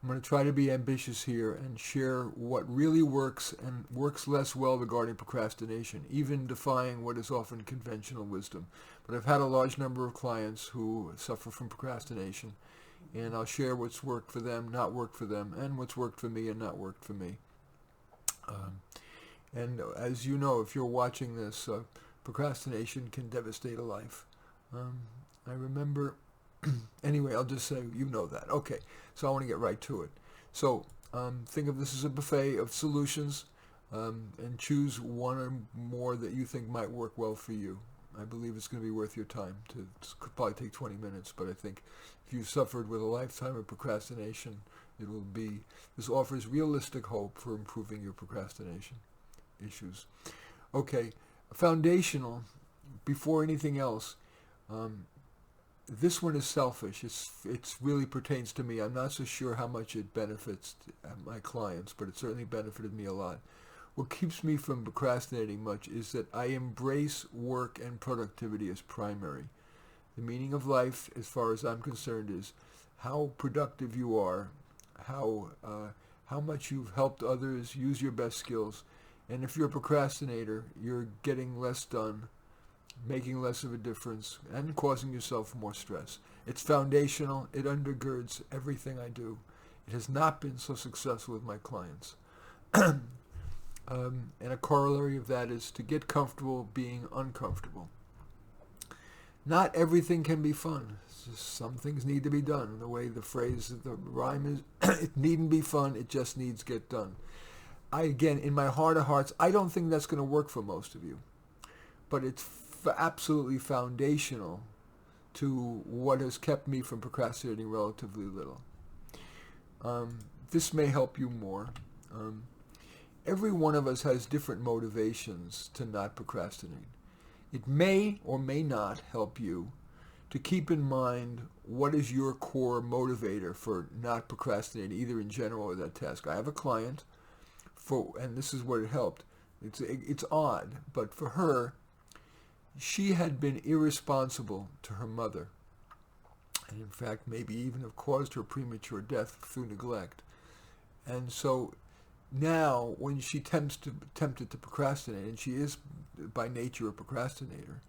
I'm going to try to be ambitious here and share what really works and works less well regarding procrastination, even defying what is often conventional wisdom. But I've had a large number of clients who suffer from procrastination, and I'll share what's worked for them, not worked for them, and what's worked for me and not worked for me. Um, and as you know, if you're watching this, procrastination can devastate a life. Um, I remember, anyway, I'll just say you know that. Okay, so I want to get right to it. So think of this as a buffet of solutions, and choose one or more that you think might work well for you. I believe it's going to be worth your time. It could probably take 20 minutes, but I think if you've suffered with a lifetime of procrastination, it will be. This offers realistic hope for improving your procrastination issues. Okay, foundational. Before anything else, um, this one is selfish. It's really pertains to me. I'm not so sure how much it benefits my clients, but it certainly benefited me a lot. What keeps me from procrastinating much is that I embrace work and productivity as primary. The meaning of life, as far as I'm concerned, is how productive you are, how much you've helped others use your best skills, and if you're a procrastinator, you're getting less done, making less of a difference, and causing yourself more stress. It's foundational. It undergirds everything I do. It has not been so successful with my clients. And a corollary of that is to get comfortable being uncomfortable. Not everything can be fun. It's just some things need to be done. The way the phrase, the rhyme is, it needn't be fun, it just needs to get done. Again, in my heart of hearts, I don't think that's going to work for most of you. But it's absolutely foundational to what has kept me from procrastinating relatively little. This may help you more. Every one of us has different motivations to not procrastinate. It may or may not help you to keep in mind what is your core motivator for not procrastinating, either in general or that task. I have a client, and this is what it helped. It's odd, but for her, she had been irresponsible to her mother, and in fact maybe even have caused her premature death through neglect. And so now, when she tempted to procrastinate, and she is by nature a procrastinator,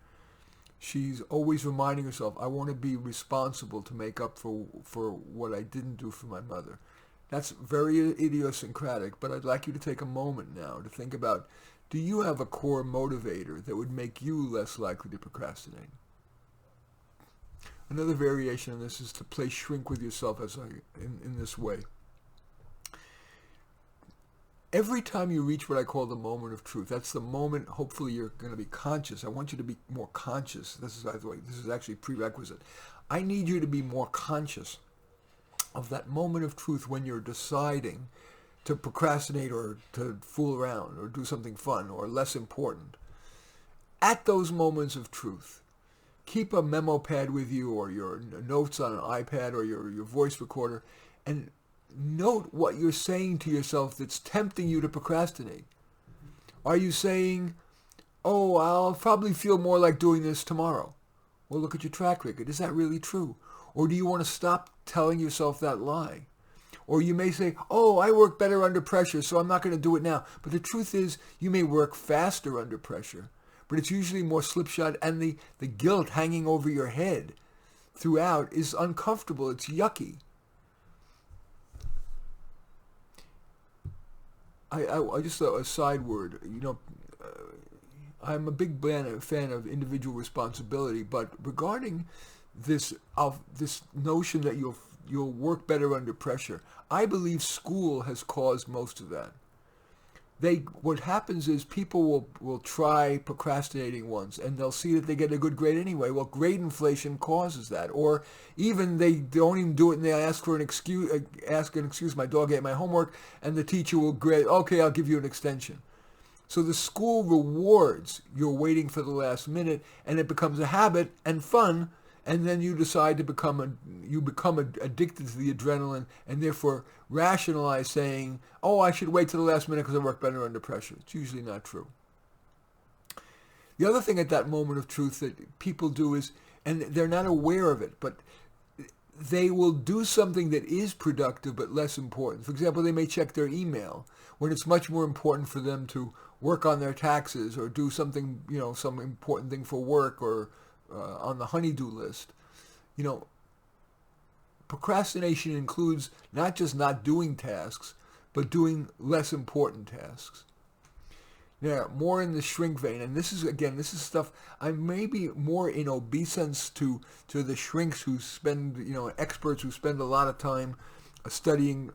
she's always reminding herself, I want to be responsible to make up for what I didn't do for my mother. That's very idiosyncratic, but I'd like you to take a moment now to think about, do you have a core motivator that would make you less likely to procrastinate? Another variation on this is to play shrink with yourself in this way. Every time you reach what I call the moment of truth, that's the moment hopefully you're going to be conscious. I want you to be more conscious. This is actually prerequisite. I need you to be more conscious of that moment of truth when you're deciding to procrastinate or to fool around or do something fun or less important. At those moments of truth, keep a memo pad with you or your notes on an iPad or your voice recorder, and note what you're saying to yourself that's tempting you to procrastinate. Are you saying, oh, I'll probably feel more like doing this tomorrow? Well, look at your track record. Is that really true? Or do you want to stop telling yourself that lie? Or you may say, oh, I work better under pressure, so I'm not going to do it now. But the truth is, you may work faster under pressure, but it's usually more slipshod, and the guilt hanging over your head throughout is uncomfortable. It's yucky. I just a side word. I'm a big fan of individual responsibility, but regarding this notion that you'll work better under pressure, I believe school has caused most of that. What happens is people will try procrastinating once, and they'll see that they get a good grade anyway. Well, grade inflation causes that, or even they don't even do it, and they ask an excuse. My dog ate my homework, and the teacher will grade. Okay, I'll give you an extension. So the school rewards your waiting for the last minute, and it becomes a habit and fun. And then you decide to become addicted to the adrenaline, and therefore rationalize saying, oh, I should wait till the last minute because I work better under pressure. It's usually not true. The other thing at that moment of truth that people do is, and they're not aware of it, but they will do something that is productive but less important. For example, they may check their email when it's much more important for them to work on their taxes or do something, some important thing for work or on the honey-do list. Procrastination includes not just not doing tasks, but doing less important tasks. Now, more in the shrink vein, and this is stuff I may be more in obeisance to the shrinks who spend, experts who spend a lot of time studying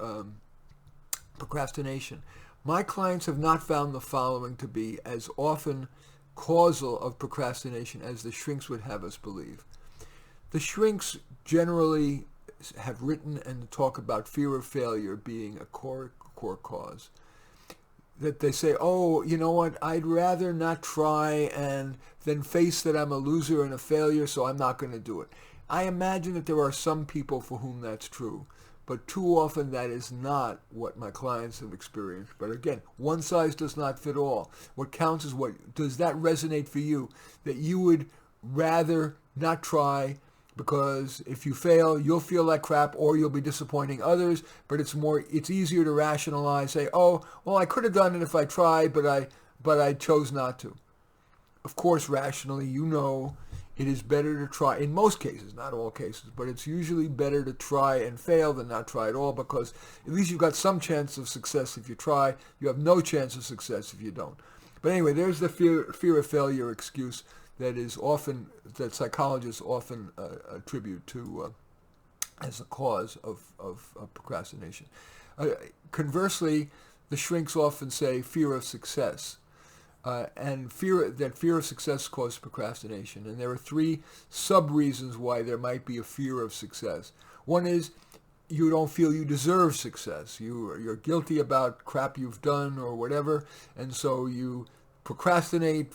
procrastination. My clients have not found the following to be as often causal of procrastination as the shrinks would have us believe. The shrinks generally have written and talk about fear of failure being a core cause. That they say, oh, you know what, I'd rather not try and then face that I'm a loser and a failure, so I'm not going to do it. I imagine that there are some people for whom that's true, but too often that is not what my clients have experienced. But again, one size does not fit all. What counts is does that resonate for you, that you would rather not try because if you fail, you'll feel like crap or you'll be disappointing others, but it's easier to rationalize, say, oh, well, I could have done it if I tried, but I chose not to. Of course, rationally, it is better to try, in most cases, not all cases, but it's usually better to try and fail than not try at all, because at least you've got some chance of success if you try. You have no chance of success if you don't. But anyway, there's the fear of failure excuse that psychologists often attribute to as a cause of procrastination. Conversely, the shrinks often say fear of success, and fear of success causes procrastination. And there are three sub-reasons why there might be a fear of success. One is you don't feel you deserve success. You're guilty about crap you've done or whatever, and so you procrastinate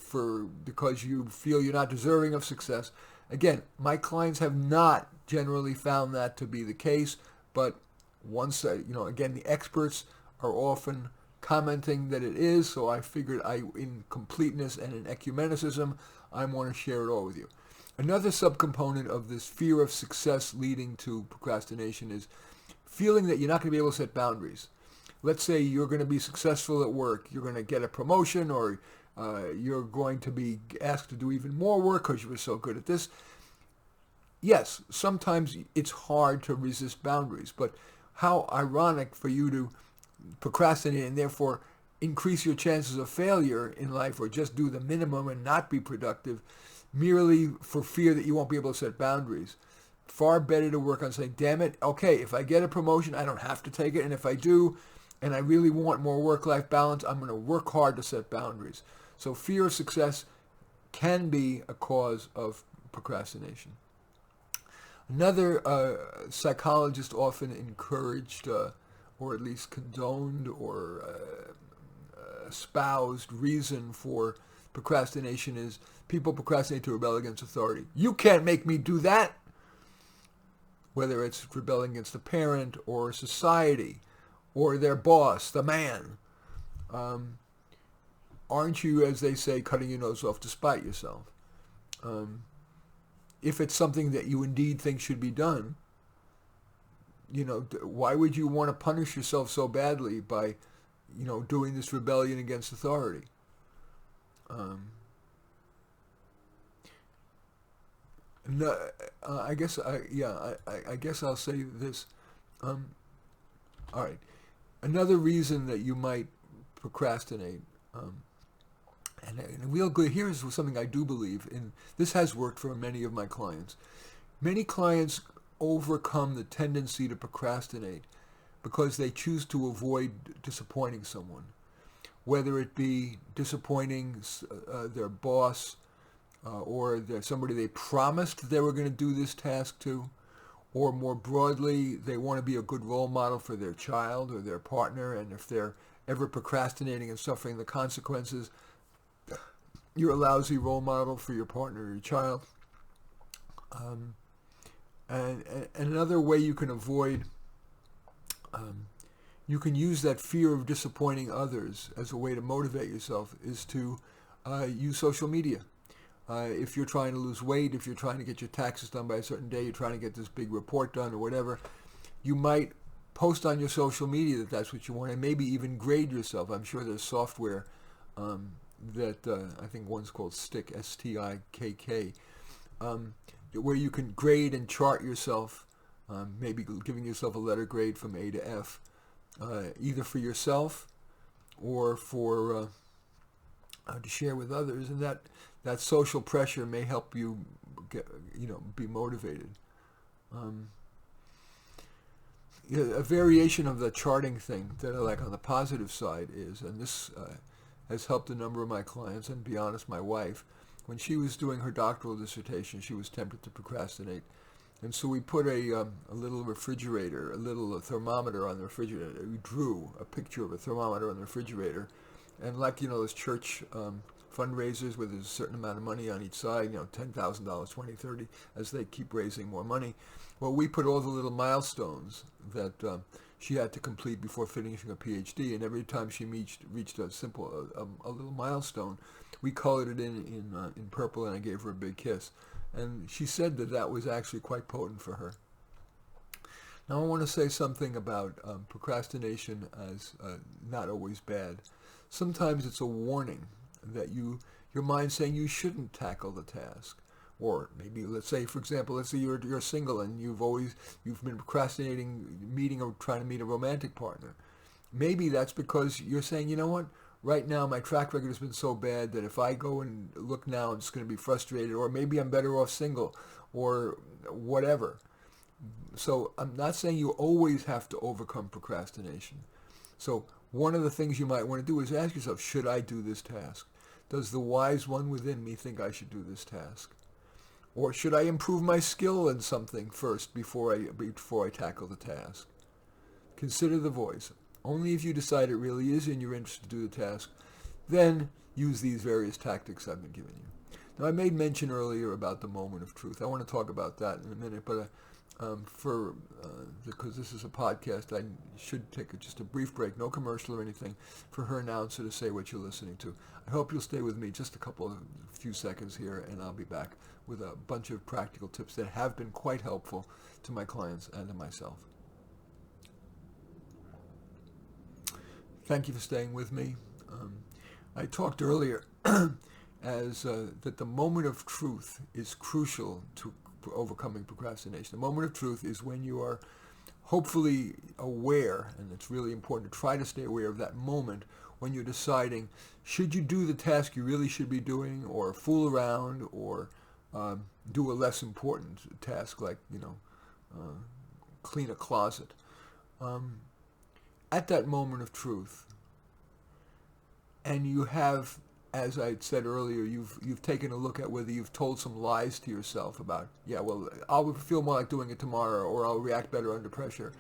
because you feel you're not deserving of success. Again, my clients have not generally found that to be the case, but once, again, the experts are often commenting that it is, so I figured in completeness and in ecumenicism, I want to share it all with you. Another subcomponent of this fear of success leading to procrastination is feeling that you're not going to be able to set boundaries. Let's say you're going to be successful at work. You're going to get a promotion, or you're going to be asked to do even more work because you were so good at this. Yes, sometimes it's hard to resist boundaries, but how ironic for you to procrastinate and therefore increase your chances of failure in life, or just do the minimum and not be productive merely for fear that you won't be able to set boundaries. Far better to work on saying, damn it, okay, if I get a promotion, I don't have to take it, and if I do, and I really want more work-life balance, I'm going to work hard to set boundaries. So fear of success can be a cause of procrastination. Another psychologist often encouraged, or at least condoned or espoused reason for procrastination is people procrastinate to rebel against authority. You can't make me do that. Whether it's rebelling against a parent or society or their boss, the man. Aren't you, as they say, cutting your nose off to spite yourself? If it's something that you indeed think should be done, why would you want to punish yourself so badly by, doing this rebellion against authority? No, I guess I'll say this. All right. Another reason that you might procrastinate, here's something I do believe in. This has worked for many of my clients. Many clients overcome the tendency to procrastinate because they choose to avoid disappointing someone, whether it be disappointing their boss or somebody they promised they were going to do this task to, or more broadly, they want to be a good role model for their child or their partner, and if they're ever procrastinating and suffering the consequences, you're a lousy role model for your partner or your child. And another way you can avoid, you can use that fear of disappointing others as a way to motivate yourself, is to use social media. If you're trying to lose weight, if you're trying to get your taxes done by a certain day, you're trying to get this big report done or whatever, you might post on your social media that that's what you want, and maybe even grade yourself. I'm sure there's software that I think one's called Stick, S-T-I-K-K, where you can grade and chart yourself, maybe giving yourself a letter grade from A to F, either for yourself or for to share with others, and that social pressure may help you be motivated. A variation of the charting thing that I like on the positive side is, and this has helped a number of my clients, and to be honest, my wife, when she was doing her doctoral dissertation, she was tempted to procrastinate. And so we put a little refrigerator, a little thermometer on the refrigerator. We drew a picture of a thermometer on the refrigerator. And like, those church fundraisers where there's a certain amount of money on each side, $10,000, $20,000, $30,000, as they keep raising more money. Well, we put all the little milestones that she had to complete before finishing a PhD, and every time she reached a simple, a little milestone, we colored it in purple, and I gave her a big kiss. And she said that was actually quite potent for her. Now I want to say something about procrastination as not always bad. Sometimes it's a warning that your mind's saying you shouldn't tackle the task. Or maybe, let's say, for example, let's say you're single and you've been procrastinating meeting or trying to meet a romantic partner. Maybe that's because you're saying, you know what, right now my track record has been so bad that if I go and look now, I'm just going to be frustrated, or maybe I'm better off single, or whatever. So I'm not saying you always have to overcome procrastination. So one of the things you might want to do is ask yourself, should I do this task? Does the wise one within me think I should do this task? Or should I improve my skill in something first before I tackle the task? Consider the voice. Only if you decide it really is in your interest to do the task, then use these various tactics I've been giving you. Now, I made mention earlier about the moment of truth. I want to talk about that in a minute, but because this is a podcast, I should take just a brief break, no commercial or anything, for her announcer to say what you're listening to. I hope you'll stay with me just a few seconds here, and I'll be back with a bunch of practical tips that have been quite helpful to my clients and to myself. Thank you for staying with me. I talked earlier that the moment of truth is crucial to overcoming procrastination. The moment of truth is when you are hopefully aware, and it's really important to try to stay aware of that moment when you're deciding, should you do the task you really should be doing, or fool around, or do a less important task like, clean a closet. At that moment of truth, and you have, as I said earlier, you've taken a look at whether you've told some lies to yourself about, I'll feel more like doing it tomorrow, or I'll react better under pressure.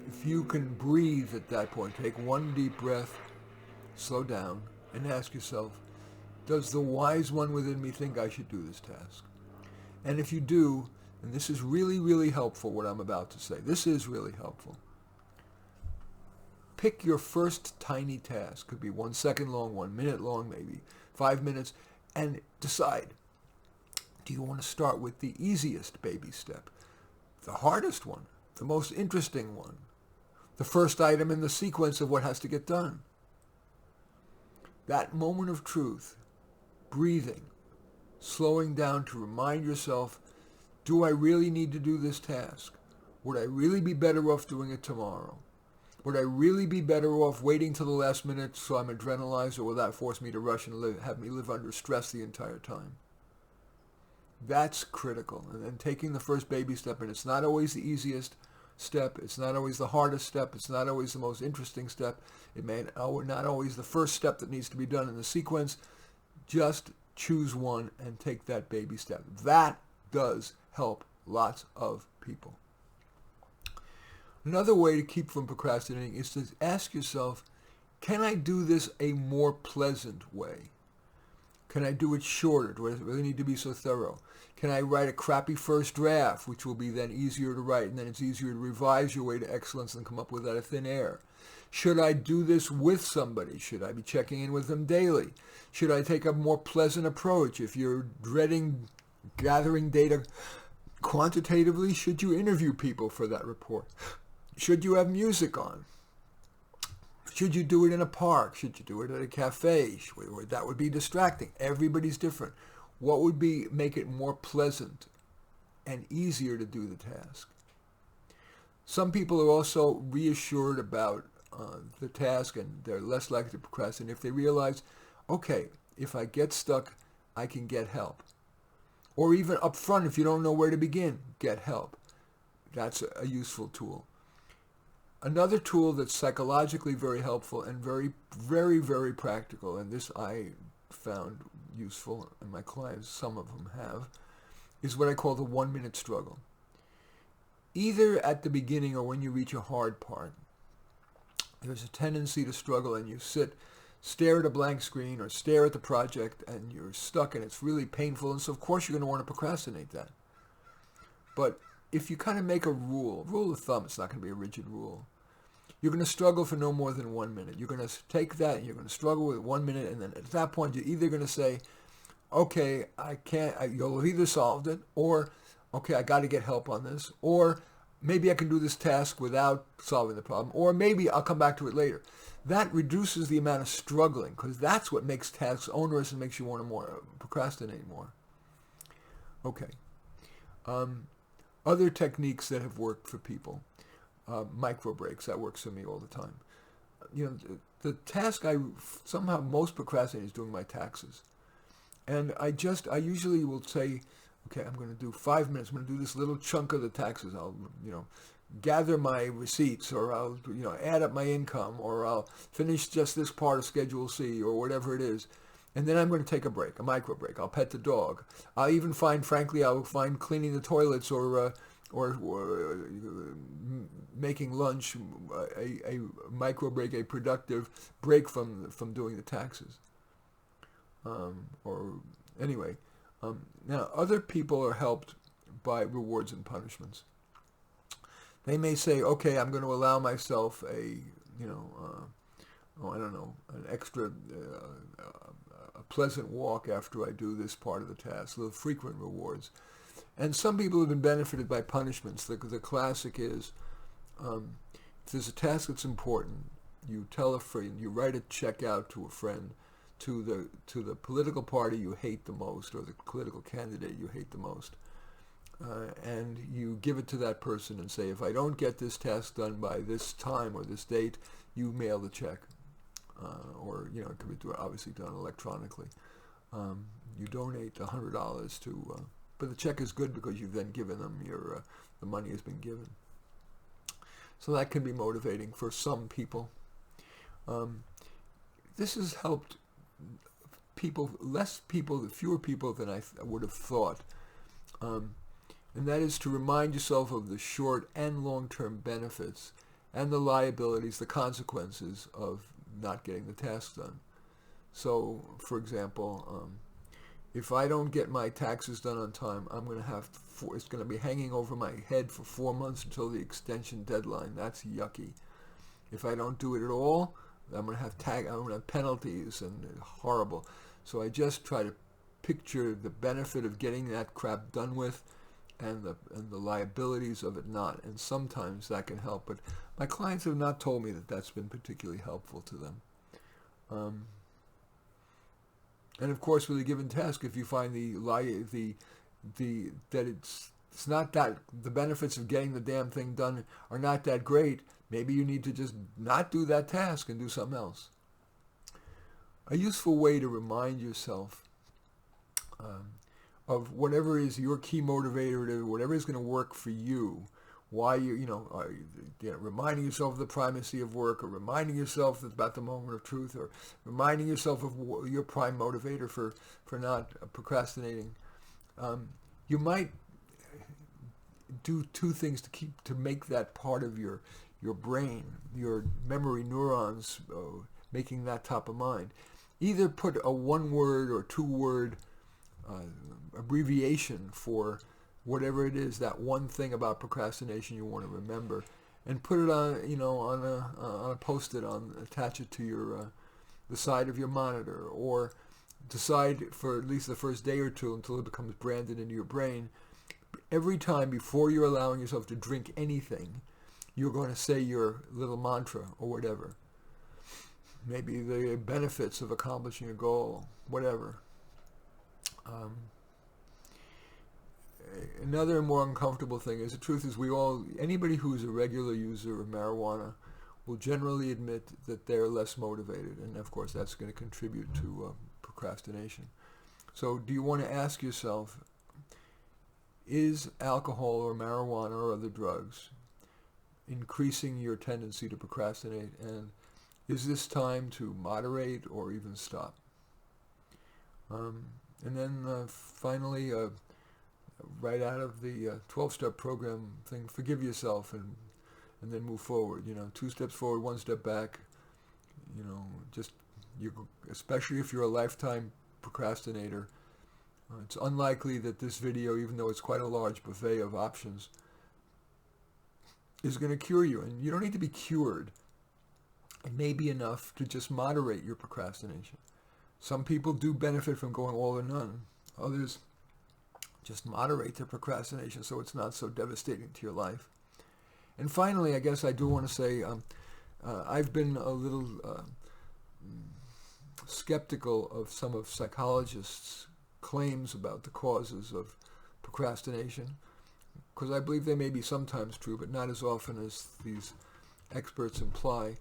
If you can breathe at that point, take one deep breath, slow down, and ask yourself, does the wise one within me think I should do this task? And if you do, and this is really, really helpful, what I'm about to say, this is really helpful. Pick your first tiny task. Could be 1 second long, 1 minute long, maybe 5 minutes, and decide, do you want to start with the easiest baby step, the hardest one, the most interesting one, the first item in the sequence of what has to get done? That moment of truth, breathing, slowing down to remind yourself, do I really need to do this task? Would I really be better off doing it tomorrow? Would I really be better off waiting till the last minute so I'm adrenalized, or will that force me to rush and have me live under stress the entire time? That's critical. And then taking the first baby step, and it's not always the easiest step, it's not always the hardest step, it's not always the most interesting step, it may not always the first step that needs to be done in the sequence. Just choose one and take that baby step. That does help lots of people. Another way to keep from procrastinating is to ask yourself, can I do this a more pleasant way? Can I do it shorter? Do I really need to be so thorough? Can I write a crappy first draft, which will be then easier to write, and then it's easier to revise your way to excellence and come up with out of thin air? Should I do this with somebody? Should I be checking in with them daily? Should I take a more pleasant approach? If you're dreading gathering data quantitatively, should you interview people for that report? Should you have music on? Should you do it in a park? Should you do it at a cafe? That would be distracting. Everybody's different. What would make it more pleasant and easier to do the task? Some people are also reassured about the task, and they're less likely to procrastinate if they realize, okay, if I get stuck, I can get help. Or even up front, if you don't know where to begin, get help. That's a useful tool. Another tool that's psychologically very helpful and very, very, very practical, and this I found useful, and my clients, some of them have, is what I call the 1-minute struggle. Either at the beginning or when you reach a hard part, there's a tendency to struggle and you stare at a blank screen or stare at the project and you're stuck and it's really painful, and so of course you're going to want to procrastinate that. But if you kind of make a rule of thumb, it's not going to be a rigid rule. You're going to struggle for no more than 1 minute. You're going to take that and you're going to struggle with 1 minute, and then at that point you're either going to say, okay, you'll have either solved it, or okay, I got to get help on this, or maybe I can do this task without solving the problem, or maybe I'll come back to it later. That reduces the amount of struggling, because that's what makes tasks onerous and makes you want to procrastinate more. Okay. Other techniques that have worked for people. Micro breaks, that works for me all the time. The task I somehow most procrastinate is doing my taxes. And I usually will say, okay, I'm going to do 5 minutes. I'm going to do this little chunk of the taxes. I'll, gather my receipts, or I'll, add up my income, or I'll finish just this part of Schedule C, or whatever it is. And then I'm going to take a break, a micro break. I'll pet the dog. I'll even find cleaning the toilets or making lunch a micro break, a productive break from doing the taxes. Now, other people are helped by rewards and punishments. They may say, okay, I'm going to allow myself an extra, a pleasant walk after I do this part of the task, little frequent rewards. And some people have been benefited by punishments. The classic is, if there's a task that's important, you tell a friend, you write a check out to a friend, to the political party you hate the most, or the political candidate you hate the most, and you give it to that person and say, if I don't get this task done by this time or this date, you mail the check, or it can be obviously done electronically. You donate $100 to, but the check is good because you've then given them the money has been given. So that can be motivating for some people. This has helped fewer people than I would have thought. And that is to remind yourself of the short and long-term benefits and the liabilities, the consequences of not getting the task done. So, for example, if I don't get my taxes done on time, it's going to be hanging over my head for 4 months until the extension deadline. That's yucky. If I don't do it at all, I'm going to have penalties, and horrible. So I just try to picture the benefit of getting that crap done with, and the liabilities of it not. And sometimes that can help, but my clients have not told me that that's been particularly helpful to them. And of course, with a given task, if you find that it's not that the benefits of getting the damn thing done are not that great, maybe you need to just not do that task and do something else. A useful way to remind yourself of whatever is your key motivator, whatever is going to work for you, why reminding yourself of the primacy of work, or reminding yourself about the moment of truth, or reminding yourself of your prime motivator for not procrastinating. You might do two things to make that part of your brain, your memory neurons, making that top of mind. Either put a one-word or two-word abbreviation for whatever it is, that one thing about procrastination you want to remember, and put it on, on a post-it, attach it to your the side of your monitor, or decide for at least the first day or two until it becomes branded into your brain. Every time before you're allowing yourself to drink anything, you're going to say your little mantra or whatever. Maybe the benefits of accomplishing a goal, whatever. Another more uncomfortable thing is, the truth is, anybody who's a regular user of marijuana will generally admit that they're less motivated, and of course that's going to contribute to procrastination. So do you want to ask yourself, is alcohol or marijuana or other drugs increasing your tendency to procrastinate, and is this time to moderate or even stop? And then finally, right out of the 12-step program thing, forgive yourself and then move forward. 2 steps forward, 1 step back. Especially if you're a lifetime procrastinator, it's unlikely that this video, even though it's quite a large buffet of options, is going to cure you. And you don't need to be cured. It may be enough to just moderate your procrastination. Some people do benefit from going all or none. Others just moderate their procrastination so it's not so devastating to your life. And finally, I guess I do want to say, I've been a little skeptical of some of psychologists' claims about the causes of procrastination, because I believe they may be sometimes true, but not as often as these experts imply.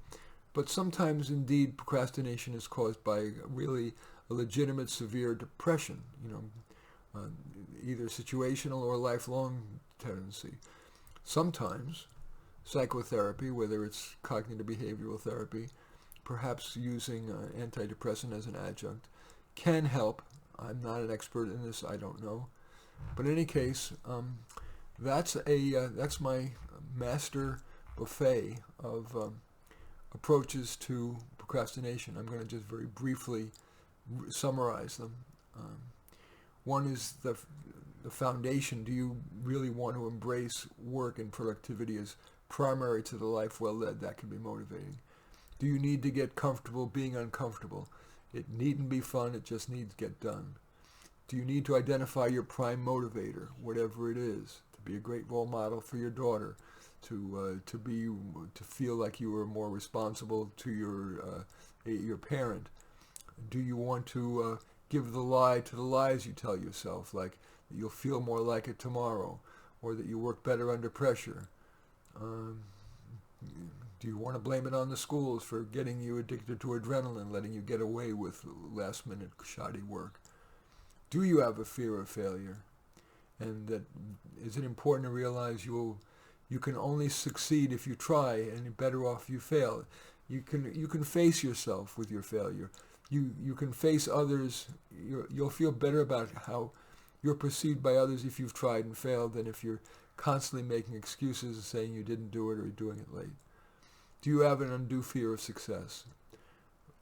But sometimes, indeed, procrastination is caused by really a legitimate severe depression, either situational or lifelong tendency. Sometimes psychotherapy, whether it's cognitive behavioral therapy, perhaps using antidepressant as an adjunct, can help. I'm not an expert in this, I don't know. But in any case, that's my master buffet of approaches to procrastination. I'm going to just very briefly summarize them. One is the foundation. Do you really want to embrace work and productivity as primary to the life well led? That can be motivating. Do you need to get comfortable being uncomfortable? It needn't be fun, it just needs to get done. Do you need to identify your prime motivator, whatever it is, to be a great role model for your daughter, to feel like you are more responsible to your parent? Do you want to give the lie to the lies you tell yourself, like that you'll feel more like it tomorrow, or that you work better under pressure? Do you want to blame it on the schools for getting you addicted to adrenaline, letting you get away with last-minute shoddy work? Do you have a fear of failure? And that is it important to realize you can only succeed if you try, and you're better off if you fail. You can face yourself with your failure. You can face others. You'll feel better about how you're perceived by others if you've tried and failed than if you're constantly making excuses and saying you didn't do it or you're doing it late. Do you have an undue fear of success?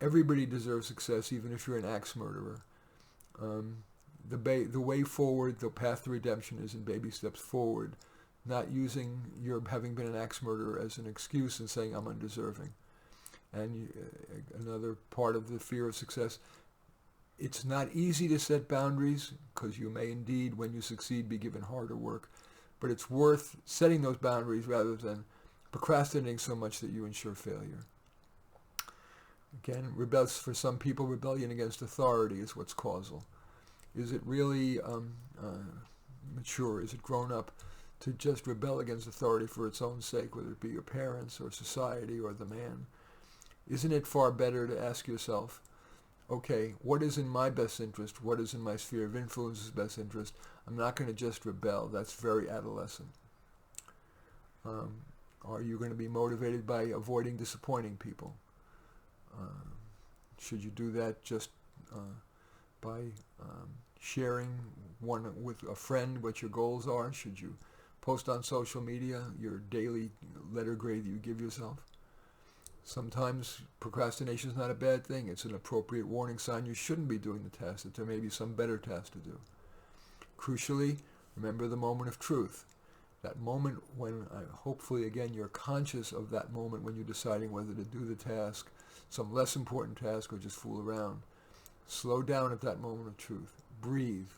Everybody deserves success, even if you're an axe murderer. The way forward, the path to redemption, is in baby steps forward, not using your having been an axe murderer as an excuse and saying I'm undeserving. And another part of the fear of success, it's not easy to set boundaries, because you may indeed, when you succeed, be given harder work. But it's worth setting those boundaries rather than procrastinating so much that you ensure failure. Again, for some people, rebellion against authority is what's causal. Is it really mature? Is it grown up to just rebel against authority for its own sake, whether it be your parents or society or the man? Isn't it far better to ask yourself, okay, what is in my best interest? What is in my sphere of influence's best interest? I'm not going to just rebel. That's very adolescent. Are you going to be motivated by avoiding disappointing people? Should you do that just by sharing with a friend what your goals are? Should you post on social media your daily letter grade that you give yourself? Sometimes procrastination is not a bad thing. It's an appropriate warning sign you shouldn't be doing the task, that there may be some better task to do. Crucially, remember the moment of truth. That moment when, hopefully again, you're conscious of that moment when you're deciding whether to do the task, some less important task, or just fool around. Slow down at that moment of truth. Breathe.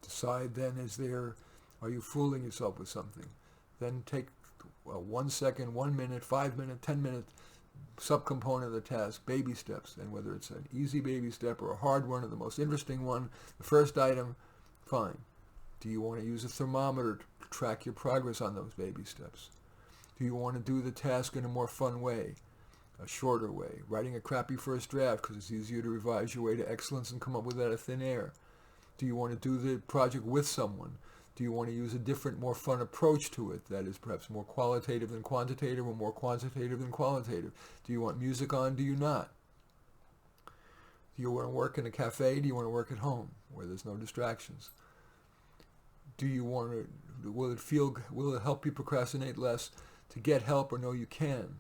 Decide then, are you fooling yourself with something? Then take 1 second, 1 minute, 5 minute, 10 minute subcomponent of the task, baby steps. And whether it's an easy baby step or a hard one or the most interesting one, the first item, fine. Do you want to use a thermometer to track your progress on those baby steps? Do you want to do the task in a more fun way, a shorter way, writing a crappy first draft because it's easier to revise your way to excellence and come up with that out of thin air? Do you want to do the project with someone? Do you want to use a different, more fun approach to it that is perhaps more qualitative than quantitative or more quantitative than qualitative? Do you want music on? Do you not? Do you want to work in a cafe? Do you want to work at home where there's no distractions? Do you want to, will it help you procrastinate less to get help or know you can?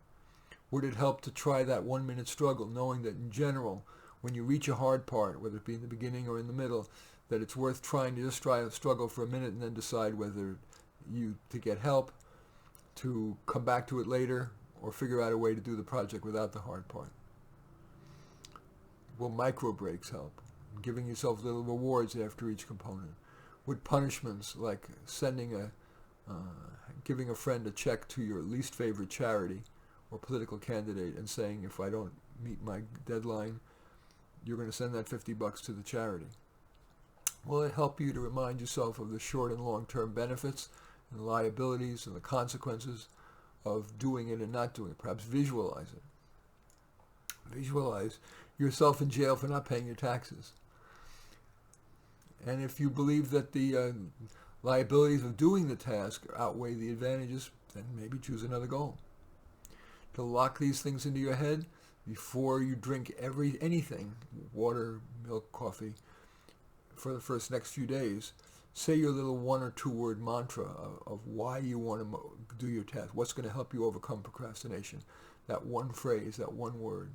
Would it help to try that 1 minute struggle, knowing that in general, when you reach a hard part, whether it be in the beginning or in the middle, that it's worth trying to just try to struggle for a minute and then decide whether to get help, to come back to it later, or figure out a way to do the project without the hard part? Will micro breaks help? Giving yourself little rewards after each component? Would punishments like giving a friend a check to your least favorite charity or political candidate and saying, if I don't meet my deadline, you're going to send that $50 to the charity? Will it help you to remind yourself of the short and long-term benefits and the liabilities and the consequences of doing it and not doing it? Perhaps visualize it. Visualize yourself in jail for not paying your taxes. And if you believe that the liabilities of doing the task outweigh the advantages, then maybe choose another goal. To lock these things into your head before you drink anything, water, milk, coffee, for the next few days, say your little 1 or 2 word mantra of why you want to do your task, what's going to help you overcome procrastination. That one phrase, that one word.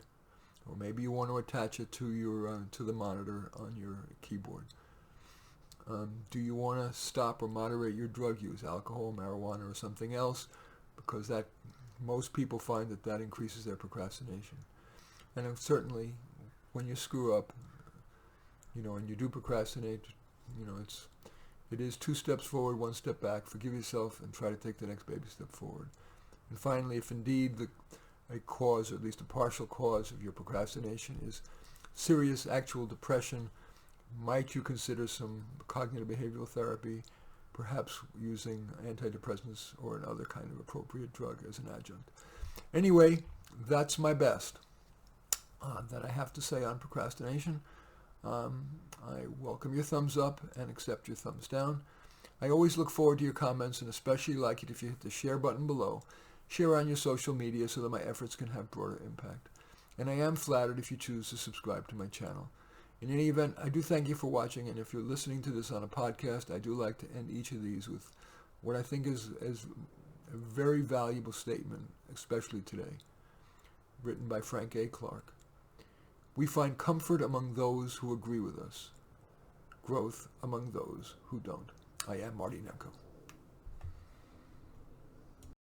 Or maybe you want to attach it to the monitor on your keyboard. Do you want to stop or moderate your drug use, alcohol, marijuana, or something else? Because most people find that increases their procrastination. And certainly, when you screw up, and you do procrastinate, it is 2 steps forward, 1 step back. Forgive yourself and try to take the next baby step forward. And finally, if indeed a cause, or at least a partial cause of your procrastination is serious actual depression, might you consider some cognitive behavioral therapy, perhaps using antidepressants or another kind of appropriate drug as an adjunct? Anyway, that's my best that I have to say on procrastination. I welcome your thumbs up and accept your thumbs down. I always look forward to your comments, and especially like it if you hit the share button below. Share on your social media so that my efforts can have broader impact. And I am flattered if you choose to subscribe to my channel. In any event, I do thank you for watching, and if you're listening to this on a podcast, I do like to end each of these with what I think is a very valuable statement, especially today, written by Frank A. Clark. We find comfort among those who agree with us, growth among those who don't. I am Marty Nemko.